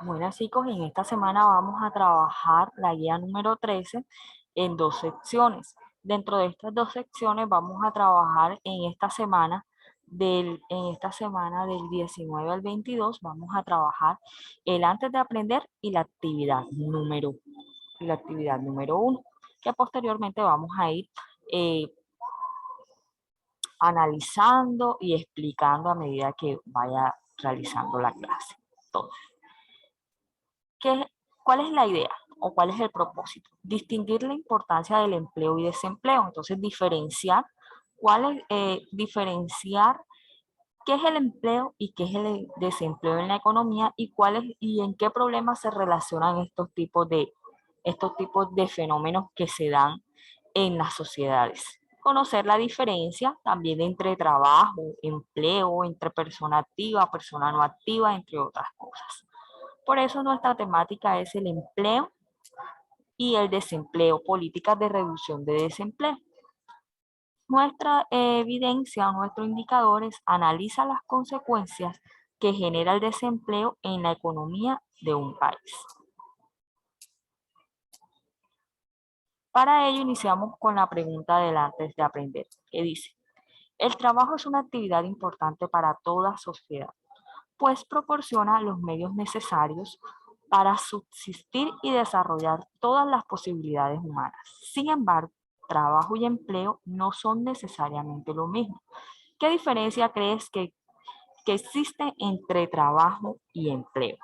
Bueno, chicos, en esta semana vamos a trabajar la guía número 13 en dos secciones. Dentro de estas dos secciones vamos a trabajar en esta semana del 19 al 22, vamos a trabajar el antes de aprender y la actividad número 1, que posteriormente vamos a ir eh, analizando y explicando a medida que vaya realizando la clase. Entonces, ¿Qué, ¿cuál es la idea o cuál es el propósito? Distinguir la importancia del empleo y desempleo. Entonces, diferenciar qué es el empleo y qué es el desempleo en la economía y y en qué problemas se relacionan estos tipos de fenómenos que se dan en las sociedades. Conocer la diferencia también entre trabajo, empleo, entre persona activa, persona no activa, entre otras cosas. Por eso nuestra temática es el empleo y el desempleo, políticas de reducción de desempleo. Nuestra evidencia, nuestros indicadores analiza las consecuencias que genera el desempleo en la economía de un país. Para ello iniciamos con la pregunta del antes de aprender, que dice, el trabajo es una actividad importante para toda sociedad, pues proporciona los medios necesarios para subsistir y desarrollar todas las posibilidades humanas. Sin embargo, trabajo y empleo no son necesariamente lo mismo. ¿Qué diferencia crees que existe entre trabajo y empleo?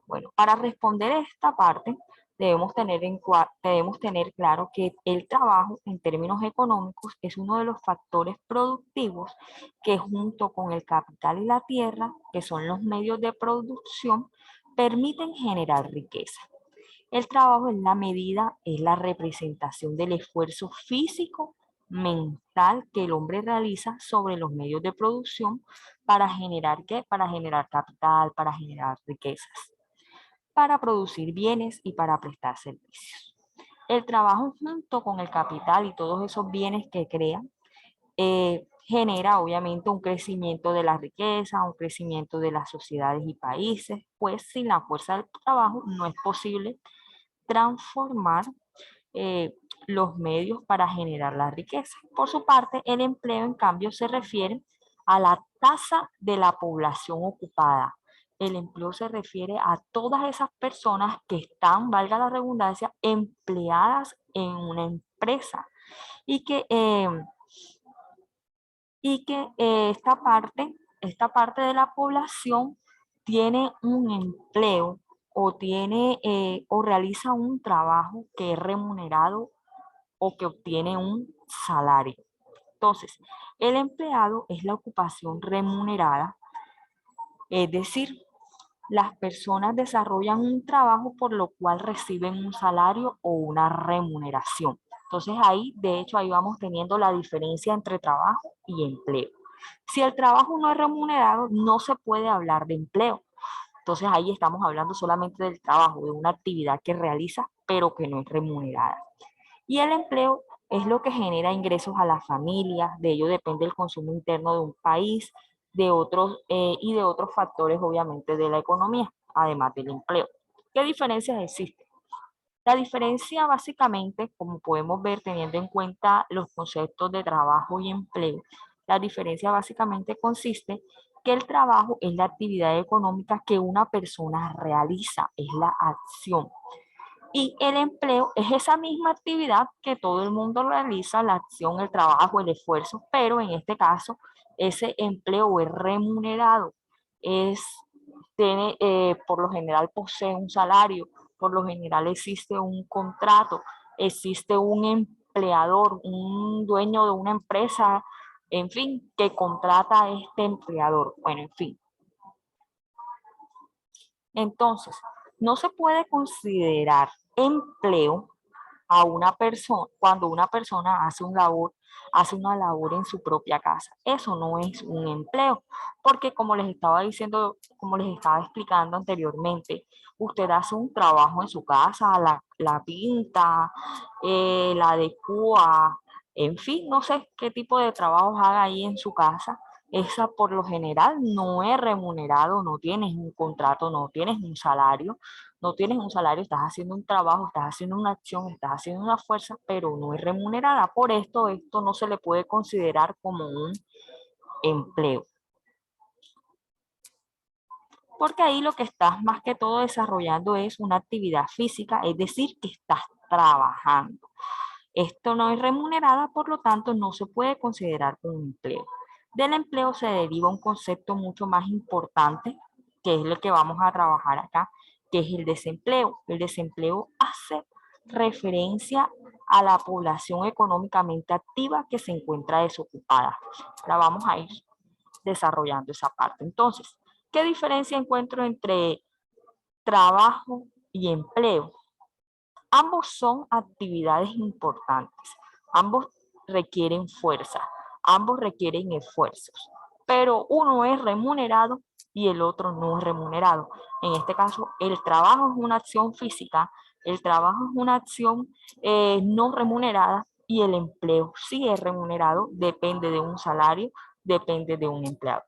Bueno, para responder esta parte, debemos tener claro que el trabajo en términos económicos es uno de los factores productivos que junto con el capital y la tierra, que son los medios de producción, permiten generar riqueza. El trabajo es la representación del esfuerzo físico, mental que el hombre realiza sobre los medios de producción para generar ¿qué? Para generar capital, para generar riquezas, para producir bienes y para prestar servicios. El trabajo junto con el capital y todos esos bienes que crean genera obviamente un crecimiento de la riqueza, un crecimiento de las sociedades y países, pues sin la fuerza del trabajo no es posible transformar eh, los medios para generar la riqueza. Por su parte, el empleo, en cambio, se refiere a la tasa de la población ocupada. El empleo se refiere a todas esas personas que están, valga la redundancia, empleadas en una empresa y que esta parte de la población tiene un empleo o realiza un trabajo que es remunerado o que obtiene un salario. Entonces, el empleado es la ocupación remunerada, es decir, las personas desarrollan un trabajo por lo cual reciben un salario o una remuneración. Entonces ahí, de hecho, ahí vamos teniendo la diferencia entre trabajo y empleo. Si el trabajo no es remunerado, no se puede hablar de empleo. Entonces ahí estamos hablando solamente del trabajo, de una actividad que realiza, pero que no es remunerada. Y el empleo es lo que genera ingresos a las familias, de ello depende el consumo interno de un país, y de otros factores, obviamente, de la economía, además del empleo. ¿Qué diferencias existen? La diferencia básicamente, como podemos ver teniendo en cuenta los conceptos de trabajo y empleo, la diferencia básicamente consiste que el trabajo es la actividad económica que una persona realiza, es la acción. Y el empleo es esa misma actividad que todo el mundo realiza, la acción, el trabajo, el esfuerzo, pero en este caso ese empleo es remunerado, es, por lo general posee un salario, por lo general existe un contrato, existe un empleador, un dueño de una empresa, en fin, que contrata a este empleador. Bueno, en fin. Entonces, no se puede considerar empleo a una persona cuando una persona hace una labor en su propia casa. Eso no es un empleo, porque como les estaba diciendo, como les estaba explicando anteriormente, usted hace un trabajo en su casa, la pinta, la adecua, en fin, no sé qué tipo de trabajos haga ahí en su casa. esa por lo general no es remunerado, no tienes un contrato, no tienes un salario, estás haciendo un trabajo, estás haciendo una acción, estás haciendo una fuerza, pero no es remunerada. Por esto no se le puede considerar como un empleo. Porque ahí lo que estás más que todo desarrollando es una actividad física, es decir, que estás trabajando. Esto no es remunerada, por lo tanto, no se puede considerar un empleo. Del empleo se deriva un concepto mucho más importante, que es el que vamos a trabajar acá, que es el desempleo. El desempleo hace referencia a la población económicamente activa que se encuentra desocupada. Ahora vamos a ir desarrollando esa parte. Entonces, ¿qué diferencia encuentro entre trabajo y empleo? Ambos son actividades importantes, ambos requieren fuerza, ambos requieren esfuerzos, pero uno es remunerado y el otro no es remunerado. En este caso, el trabajo es una acción física, el trabajo es una acción no remunerada y el empleo sí es remunerado, depende de un salario, depende de un empleado.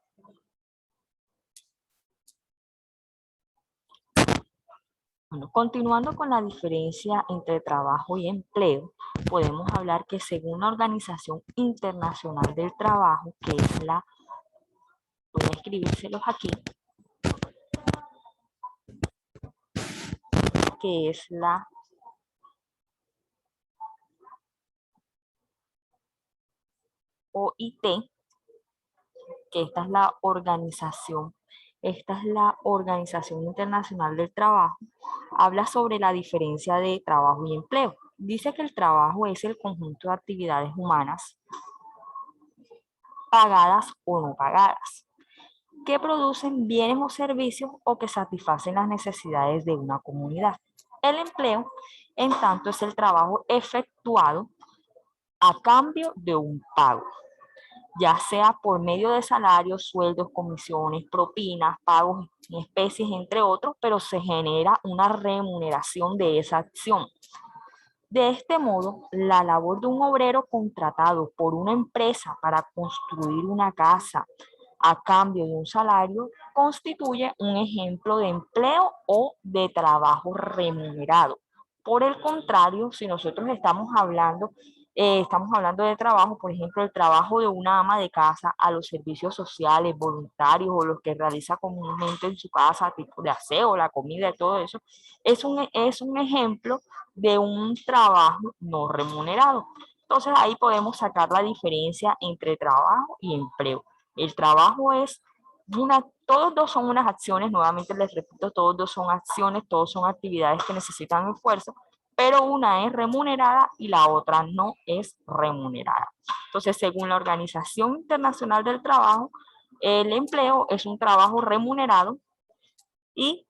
Bueno, continuando con la diferencia entre trabajo y empleo, podemos hablar que según la Organización Internacional del Trabajo, que es voy a escribírselos aquí, que es la OIT, que esta es la Organización Internacional del Trabajo, habla sobre la diferencia de trabajo y empleo. Dice que el trabajo es el conjunto de actividades humanas pagadas o no pagadas, que producen bienes o servicios o que satisfacen las necesidades de una comunidad. El empleo, en tanto, es el trabajo efectuado a cambio de un pago, ya sea por medio de salarios, sueldos, comisiones, propinas, pagos en especies, entre otros, pero se genera una remuneración de esa acción. De este modo, la labor de un obrero contratado por una empresa para construir una casa a cambio de un salario constituye un ejemplo de empleo o de trabajo remunerado. Por el contrario, si nosotros estamos hablando de trabajo, por ejemplo, el trabajo de una ama de casa a los servicios sociales, voluntarios o los que realiza comúnmente en su casa, tipo de aseo, la comida y todo eso, es un ejemplo de un trabajo no remunerado. Entonces ahí podemos sacar la diferencia entre trabajo y empleo. El trabajo es todos dos son unas acciones, nuevamente les repito, todos dos son acciones, todos son actividades que necesitan esfuerzo, pero una es remunerada y la otra no es remunerada. Entonces, según la Organización Internacional del Trabajo, el empleo es un trabajo remunerado y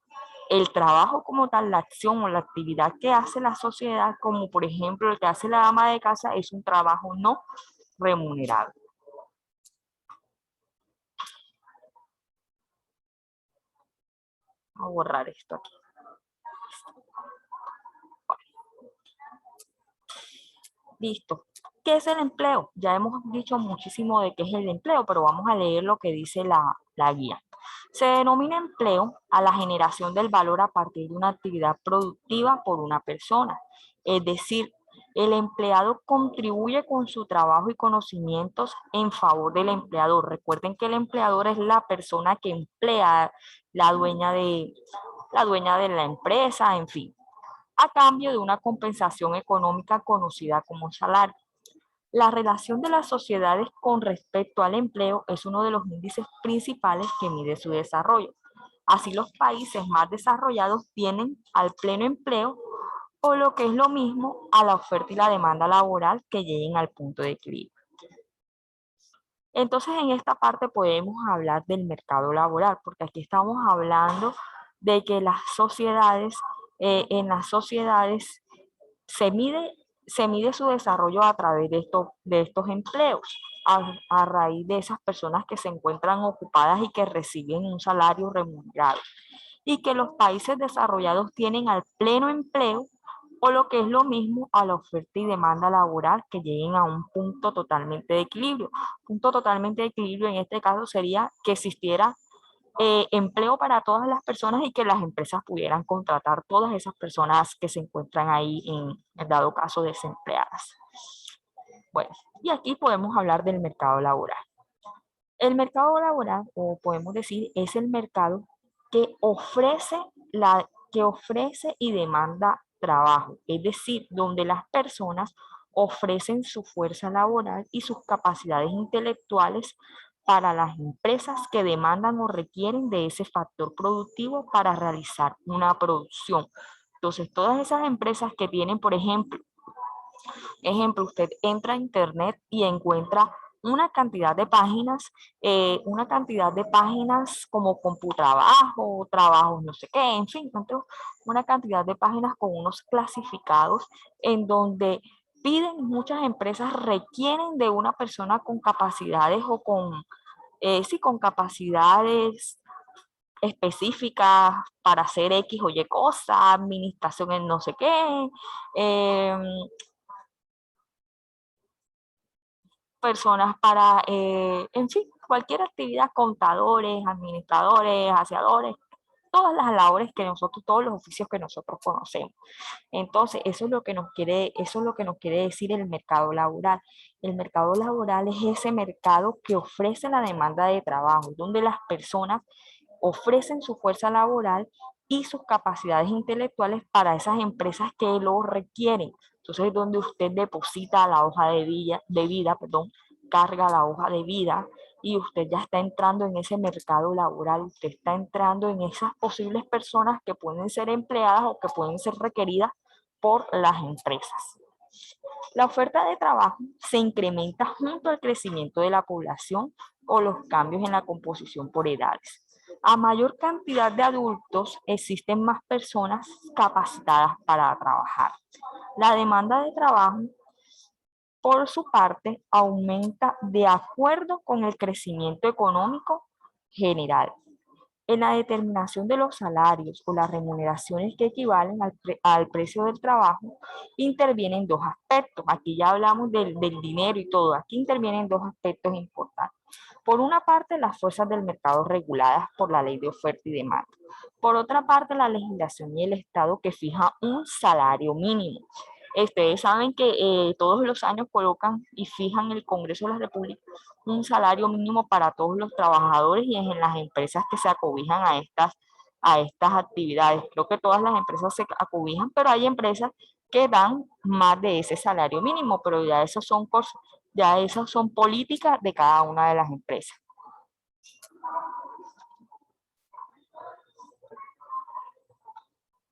el trabajo como tal, la acción o la actividad que hace la sociedad, como por ejemplo el que hace la ama de casa, es un trabajo no remunerado. Vamos a borrar esto aquí. Listo. ¿Qué es el empleo? Ya hemos dicho muchísimo de qué es el empleo, pero vamos a leer lo que dice la guía. Se denomina empleo a la generación del valor a partir de una actividad productiva por una persona. Es decir, el empleado contribuye con su trabajo y conocimientos en favor del empleador. Recuerden que el empleador es la persona que emplea, la dueña de la empresa, en fin, a cambio de una compensación económica conocida como salario. La relación de las sociedades con respecto al empleo es uno de los índices principales que mide su desarrollo. Así, los países más desarrollados tienen al pleno empleo o lo que es lo mismo a la oferta y la demanda laboral que lleguen al punto de equilibrio. Entonces, en esta parte podemos hablar del mercado laboral, porque aquí estamos hablando de que en las sociedades se mide su desarrollo a través de estos empleos, a raíz de esas personas que se encuentran ocupadas y que reciben un salario remunerado. Y que los países desarrollados tienen al pleno empleo o lo que es lo mismo a la oferta y demanda laboral que lleguen a un punto totalmente de equilibrio. Punto totalmente de equilibrio en este caso sería que existiera empleo para todas las personas y que las empresas pudieran contratar todas esas personas que se encuentran ahí en dado caso desempleadas. Bueno, y aquí podemos hablar del mercado laboral. El mercado laboral, o podemos decir, es el mercado que ofrece y demanda trabajo, es decir, donde las personas ofrecen su fuerza laboral y sus capacidades intelectuales para las empresas que demandan o requieren de ese factor productivo para realizar una producción. Entonces, todas esas empresas que tienen, por ejemplo, usted entra a internet y encuentra una cantidad de páginas como Computrabajo, trabajos no sé qué, en fin, una cantidad de páginas con unos clasificados en donde piden, muchas empresas requieren de una persona con capacidades o sí, con capacidades específicas para hacer X o Y cosa, administración en no sé qué, eh, personas para, en fin, cualquier actividad, contadores, administradores, aseadores, todas las labores que nosotros, todos los oficios que nosotros conocemos. Entonces, eso es lo que nos quiere decir el mercado laboral. El mercado laboral es ese mercado que ofrece la demanda de trabajo, donde las personas ofrecen su fuerza laboral y sus capacidades intelectuales para esas empresas que lo requieren. Entonces, es donde usted deposita la hoja de vida, perdón, carga la hoja de vida y usted ya está entrando en ese mercado laboral, usted está entrando en esas posibles personas que pueden ser empleadas o que pueden ser requeridas por las empresas. La oferta de trabajo se incrementa junto al crecimiento de la población o los cambios en la composición por edades. A mayor cantidad de adultos, existen más personas capacitadas para trabajar. La demanda de trabajo, por su parte, aumenta de acuerdo con el crecimiento económico general. En la determinación de los salarios o las remuneraciones que equivalen al precio del trabajo, intervienen dos aspectos. Aquí ya hablamos del dinero y todo. Aquí intervienen dos aspectos importantes. Por una parte, las fuerzas del mercado reguladas por la ley de oferta y demanda. Por otra parte, la legislación y el Estado que fija un salario mínimo. Ustedes saben que todos los años colocan y fijan el Congreso de la República un salario mínimo para todos los trabajadores y en las empresas que se acobijan a estas actividades. Creo que todas las empresas se acobijan, pero hay empresas que dan más de ese salario mínimo, pero ya esas son políticas de cada una de las empresas.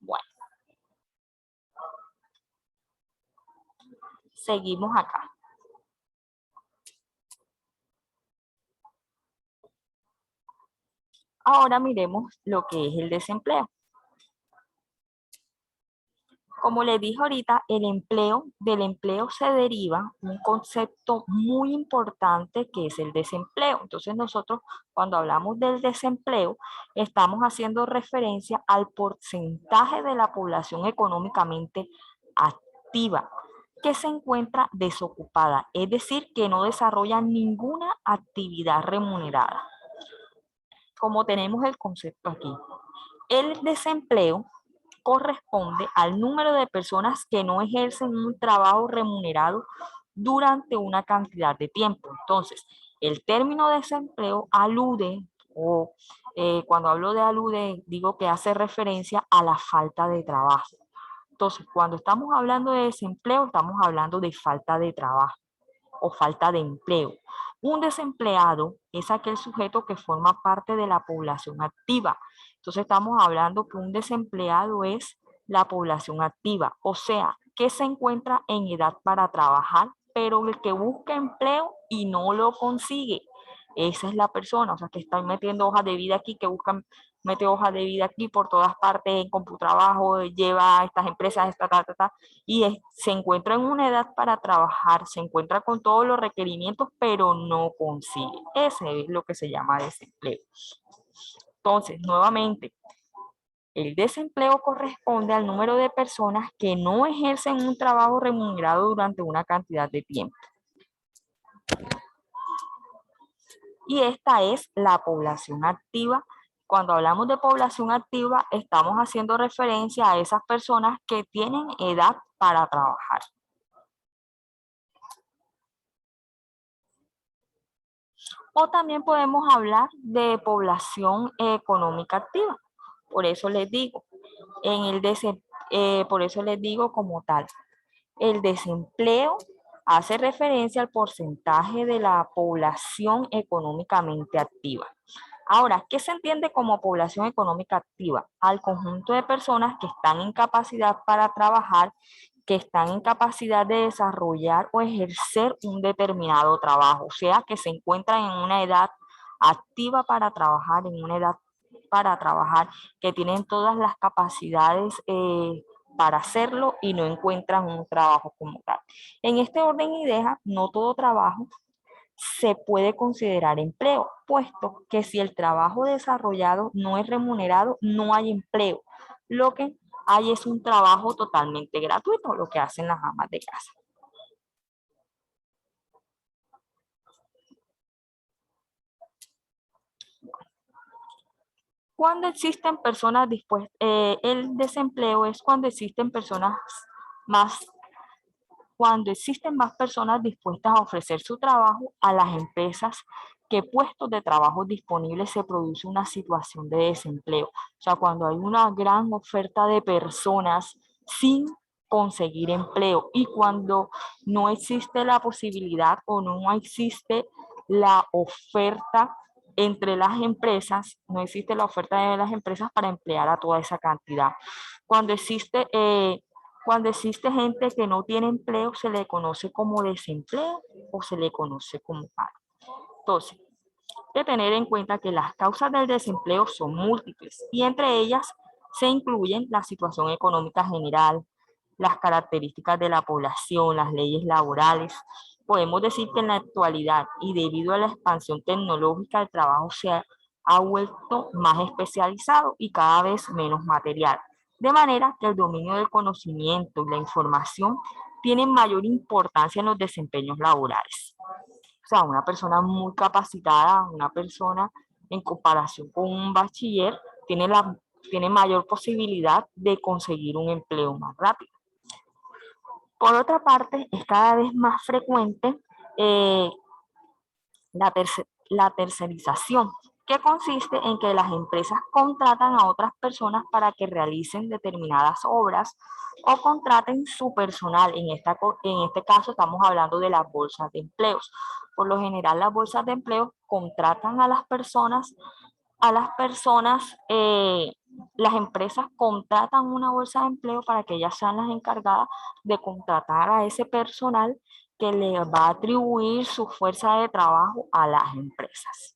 Bueno, seguimos acá. Ahora miremos lo que es el desempleo. Como les dije ahorita, del empleo se deriva un concepto muy importante que es el desempleo. Entonces nosotros cuando hablamos del desempleo, estamos haciendo referencia al porcentaje de la población económicamente activa que se encuentra desocupada, es decir, que no desarrolla ninguna actividad remunerada. Como tenemos el concepto aquí, el desempleo corresponde al número de personas que no ejercen un trabajo remunerado durante una cantidad de tiempo. Entonces, el término desempleo alude, o cuando hablo de alude, digo que hace referencia a la falta de trabajo. Entonces, cuando estamos hablando de desempleo, estamos hablando de falta de trabajo o falta de empleo. Un desempleado es aquel sujeto que forma parte de la población activa. Entonces estamos hablando que un desempleado es la población activa, o sea, que se encuentra en edad para trabajar, pero el que busca empleo y no lo consigue. Esa es la persona, o sea, que está metiendo hojas de vida aquí, que buscan, mete hojas de vida aquí por todas partes, en Computrabajo, lleva a estas empresas, y se encuentra en una edad para trabajar, se encuentra con todos los requerimientos, pero no consigue. Ese es lo que se llama desempleo. Entonces, nuevamente, El desempleo corresponde al número de personas que no ejercen un trabajo remunerado durante una cantidad de tiempo. Y esta es la población activa. Cuando hablamos de población activa, estamos haciendo referencia a esas personas que tienen edad para trabajar. O también podemos hablar de población económica activa. Por eso les digo, por eso les digo como tal, el desempleo hace referencia al porcentaje de la población económicamente activa. Ahora, ¿qué se entiende como población económica activa? Al conjunto de personas que están en capacidad para trabajar, que están en capacidad de desarrollar o ejercer un determinado trabajo, o sea, que se encuentran en una edad activa para trabajar, en una edad para trabajar, que tienen todas las capacidades para hacerlo y no encuentran un trabajo como tal. En este orden y ideas, no todo trabajo se puede considerar empleo, puesto que si el trabajo desarrollado no es remunerado, no hay empleo. Lo que hay es un trabajo totalmente gratuito, lo que hacen las amas de casa. Cuando existen personas dispuestas, el desempleo es cuando existen personas más, cuando existen más personas dispuestas a ofrecer su trabajo a las empresas que puestos de trabajo disponibles se produce una situación de desempleo. O sea, cuando hay una gran oferta de personas sin conseguir empleo y cuando no existe la posibilidad o no existe la oferta entre las empresas, no existe la oferta de las empresas para emplear a toda esa cantidad. Cuando existe cuando existe gente que no tiene empleo, se le conoce como desempleo o se le conoce como paro. Entonces, hay que tener en cuenta que las causas del desempleo son múltiples y entre ellas se incluyen la situación económica general, las características de la población, las leyes laborales. Podemos decir que en la actualidad y debido a la expansión tecnológica, el trabajo ha vuelto más especializado y cada vez menos material. De manera que el dominio del conocimiento y la información tienen mayor importancia en los desempeños laborales. O sea, una persona muy capacitada, una persona en comparación con un bachiller, tiene mayor posibilidad de conseguir un empleo más rápido. Por otra parte, es cada vez más frecuente eh, la tercerización, que consiste en que las empresas contratan a otras personas para que realicen determinadas obras o contraten su personal. En este caso estamos hablando de las bolsas de empleos. Por lo general, las bolsas de empleo contratan a las personas, las empresas contratan una bolsa de empleo para que ellas sean las encargadas de contratar a ese personal que le va a atribuir su fuerza de trabajo a las empresas.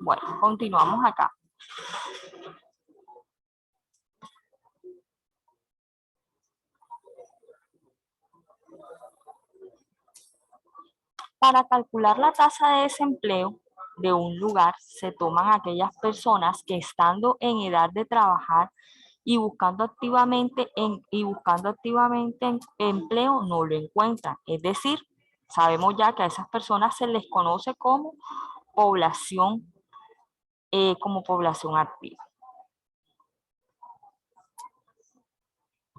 Bueno, continuamos acá. Para calcular la tasa de desempleo de un lugar, se toman aquellas personas que estando en edad de trabajar y buscando activamente empleo no lo encuentran. Es decir, sabemos ya que a esas personas se les conoce población, como población activa,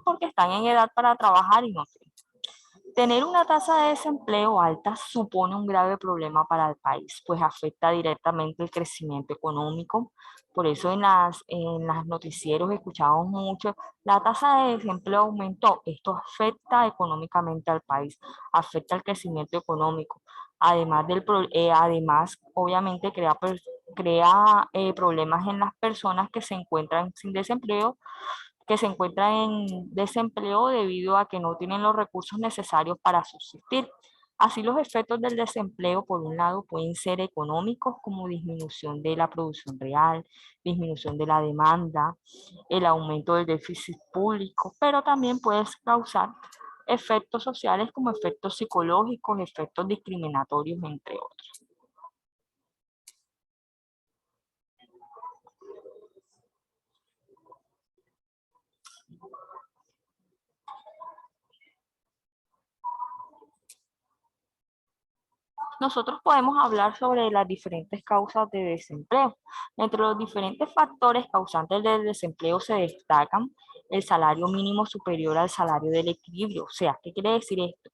porque están en edad para trabajar y no tienen. Tener una tasa de desempleo alta supone un grave problema para el país, pues afecta directamente el crecimiento económico. Por eso en las noticieros escuchamos mucho, la tasa de desempleo aumentó. Esto afecta económicamente al país, afecta el crecimiento económico. Además, obviamente, crea problemas en las personas que se encuentran sin desempleo, que se encuentran en desempleo debido a que no tienen los recursos necesarios para subsistir. Así los efectos del desempleo, por un lado, pueden ser económicos como disminución de la producción real, disminución de la demanda, el aumento del déficit público, pero también puede causar efectos sociales como efectos psicológicos, efectos discriminatorios, entre otros. Nosotros podemos hablar sobre las diferentes causas de desempleo. Entre los diferentes factores causantes del desempleo se destacan el salario mínimo superior al salario del equilibrio. O sea, ¿qué quiere decir esto?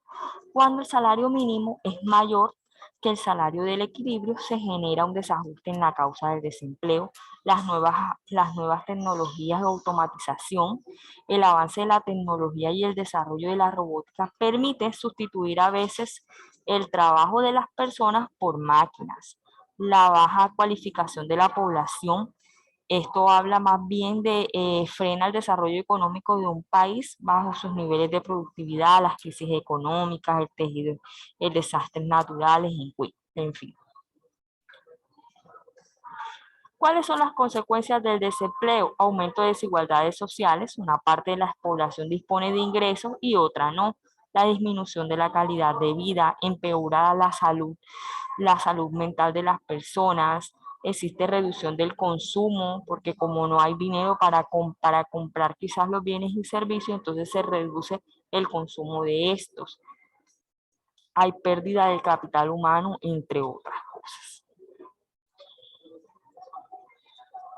Cuando el salario mínimo es mayor que el salario del equilibrio, se genera un desajuste en la causa del desempleo. Las nuevas tecnologías de automatización, el avance de la tecnología y el desarrollo de la robótica permite sustituir a veces el trabajo de las personas por máquinas. La baja cualificación de la población, esto habla más bien de frena el desarrollo económico de un país bajo sus niveles de productividad, las crisis económicas, el tejido, el desastres naturales, en fin. ¿Cuáles son las consecuencias del desempleo? Aumento de desigualdades sociales, una parte de la población dispone de ingresos y otra no. La disminución de la calidad de vida, empeora la salud mental de las personas, existe reducción del consumo, porque como no hay dinero para comprar quizás los bienes y servicios, entonces se reduce el consumo de estos. Hay pérdida del capital humano, entre otras cosas.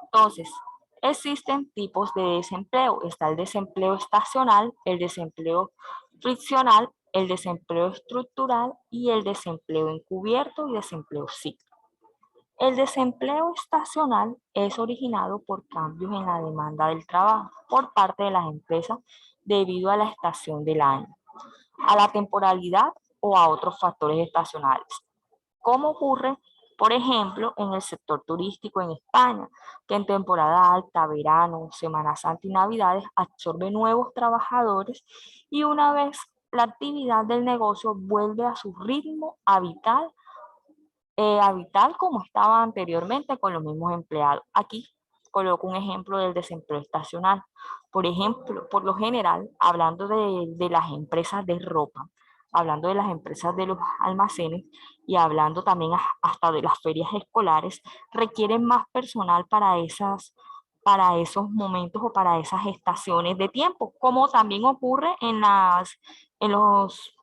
Entonces, existen tipos de desempleo. Está el desempleo estacional, el desempleo friccional, el desempleo estructural y el desempleo encubierto y desempleo cíclico. El desempleo estacional es originado por cambios en la demanda del trabajo por parte de las empresas debido a la estación del año, a la temporalidad o a otros factores estacionales. ¿Cómo ocurre, por ejemplo, en el sector turístico en España, que en temporada alta, verano, Semana Santa y Navidades absorbe nuevos trabajadores y una vez la actividad del negocio vuelve a su ritmo habitual como estaba anteriormente con los mismos empleados? Aquí coloco un ejemplo del desempleo estacional. Por ejemplo, por lo general, hablando de las empresas de ropa, hablando de las empresas de los almacenes y hablando también hasta de las ferias escolares, requieren más personal para esos momentos o para esas estaciones de tiempo, como también ocurre en los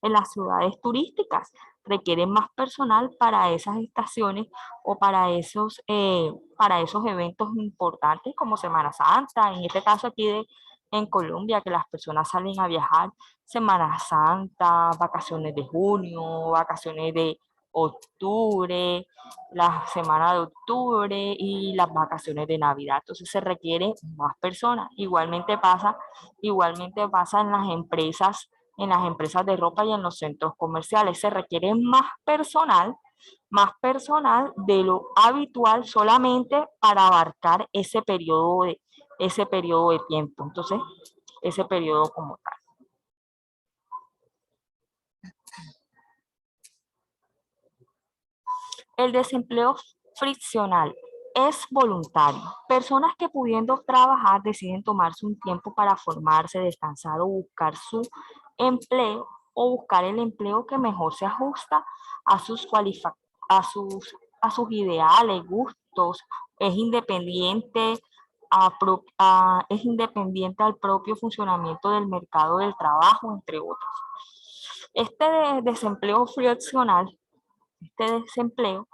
en las ciudades turísticas. Requieren más personal para esas estaciones o para esos eventos importantes como Semana Santa, en este caso aquí en Colombia, que las personas salen a viajar, Semana Santa, vacaciones de junio, vacaciones de octubre, la semana de octubre y las vacaciones de Navidad. Entonces se requiere más personas. Igualmente pasa en las empresas de ropa y en los centros comerciales. Se requiere más personal de lo habitual solamente para abarcar ese periodo de tiempo. Entonces, ese periodo como tal. El desempleo friccional es voluntario. Personas que pudiendo trabajar deciden tomarse un tiempo para formarse, descansar o buscar su empleo o buscar el empleo que mejor se ajusta a a sus, a sus ideales, gustos, es independiente, es independiente al propio funcionamiento del mercado del trabajo, entre otros. Este desempleo friccional este desempleo,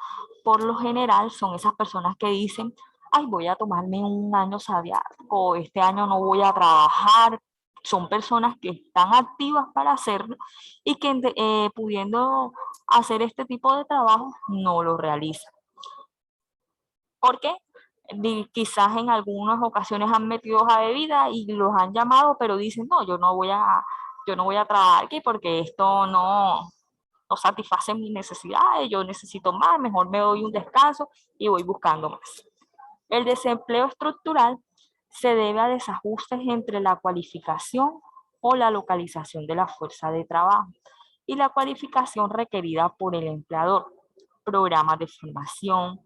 por lo general son esas personas que dicen, ay, voy a tomarme un año sabático, este año no voy a trabajar. Son personas que están activas para hacerlo y que pudiendo hacer este tipo de trabajo no lo realizan. ¿Por qué? Quizás en algunas ocasiones han metido hoja de vida y los han llamado, pero dicen, no, yo no voy a trabajar aquí porque esto no satisface mis necesidades, yo necesito más, mejor me doy un descanso y voy buscando más. El desempleo estructural se debe a desajustes entre la cualificación o la localización de la fuerza de trabajo. y la cualificación requerida por el empleador, programas de formación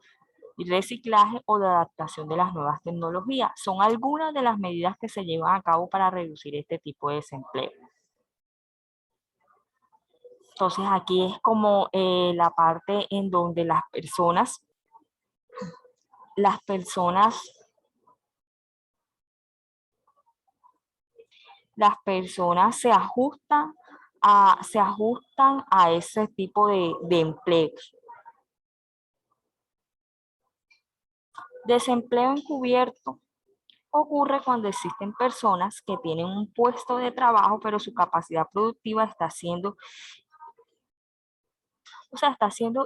y reciclaje o de adaptación de las nuevas tecnologías. Son algunas de las medidas que se llevan a cabo para reducir este tipo de desempleo. Entonces aquí es como la parte en donde las personas, las personas se ajustan a ese tipo de empleos. Desempleo encubierto ocurre cuando existen personas que tienen un puesto de trabajo, pero su capacidad productiva está siendo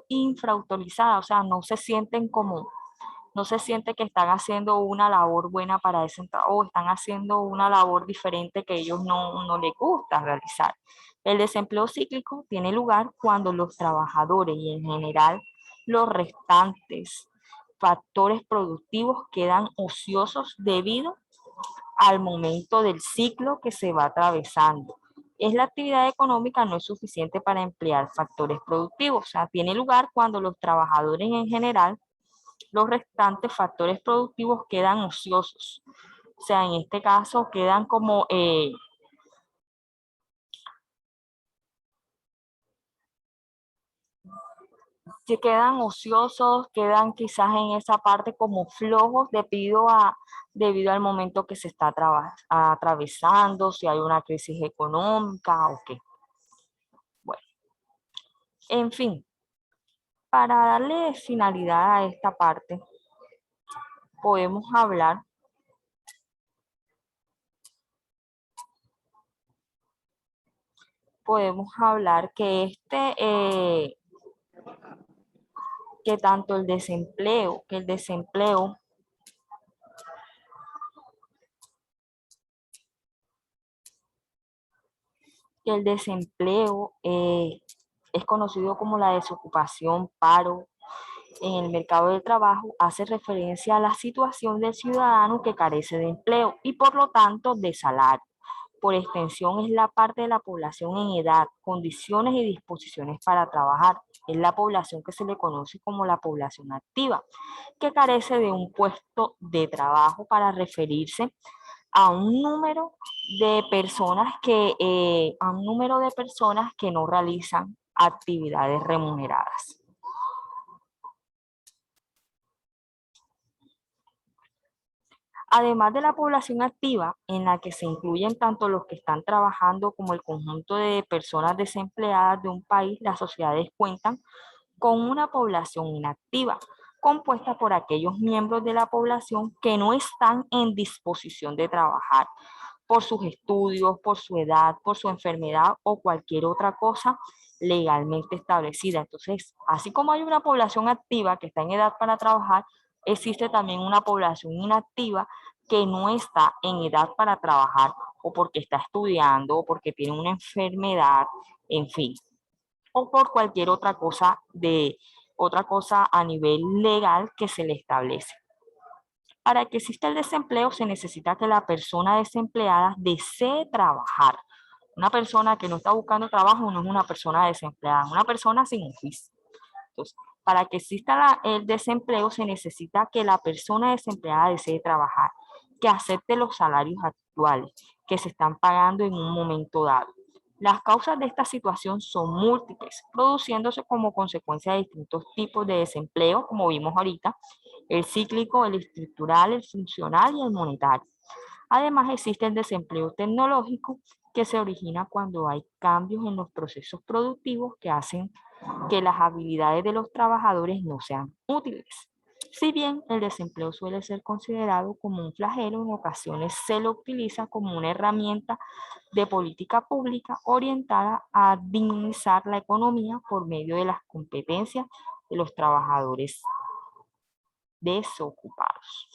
infrautilizada, o sea, no se siente que están haciendo una labor buena para ese trabajo o están haciendo una labor diferente que ellos no les gusta realizar. El desempleo cíclico tiene lugar cuando los trabajadores y en general los restantes factores productivos quedan ociosos debido al momento del ciclo que se va atravesando. Es la actividad económica no es suficiente para emplear factores productivos, o sea, tiene lugar cuando los trabajadores en general, los restantes factores productivos quedan ociosos. O sea, en este caso quedan como que quedan ociosos, quedan quizás en esa parte como flojos debido al momento que se está atravesando, si hay una crisis económica o qué. Bueno, en fin, para darle finalidad a esta parte, podemos hablar, que que tanto el desempleo es conocido como la desocupación, paro en el mercado del trabajo, hace referencia a la situación del ciudadano que carece de empleo y por lo tanto de salario. Por extensión es la parte de la población en edad, condiciones y disposiciones para trabajar. Es la población que se le conoce como la población activa, que carece de un puesto de trabajo para referirse a un número de personas que no realizan actividades remuneradas. Además de la población activa, en la que se incluyen tanto los que están trabajando como el conjunto de personas desempleadas de un país, las sociedades cuentan con una población inactiva, compuesta por aquellos miembros de la población que no están en disposición de trabajar por sus estudios, por su edad, por su enfermedad o cualquier otra cosa legalmente establecida. Entonces, así como hay una población activa que está en edad para trabajar, existe también una población inactiva que no está en edad para trabajar o porque está estudiando o porque tiene una enfermedad, en fin, o por cualquier otra cosa a nivel legal que se le establece. Para que exista el desempleo se necesita que la persona desempleada desee trabajar. Una persona que no está buscando trabajo no es una persona desempleada, es una persona sin oficio. Entonces, para que exista el desempleo se necesita que la persona desempleada desee trabajar, que acepte los salarios actuales que se están pagando en un momento dado. Las causas de esta situación son múltiples, produciéndose como consecuencia de distintos tipos de desempleo, como vimos ahorita, el cíclico, el estructural, el funcional y el monetario. Además, existe el desempleo tecnológico que se origina cuando hay cambios en los procesos productivos que hacen que las habilidades de los trabajadores no sean útiles. Si bien el desempleo suele ser considerado como un flagelo, en ocasiones se lo utiliza como una herramienta de política pública orientada a dinamizar la economía por medio de las competencias de los trabajadores desocupados.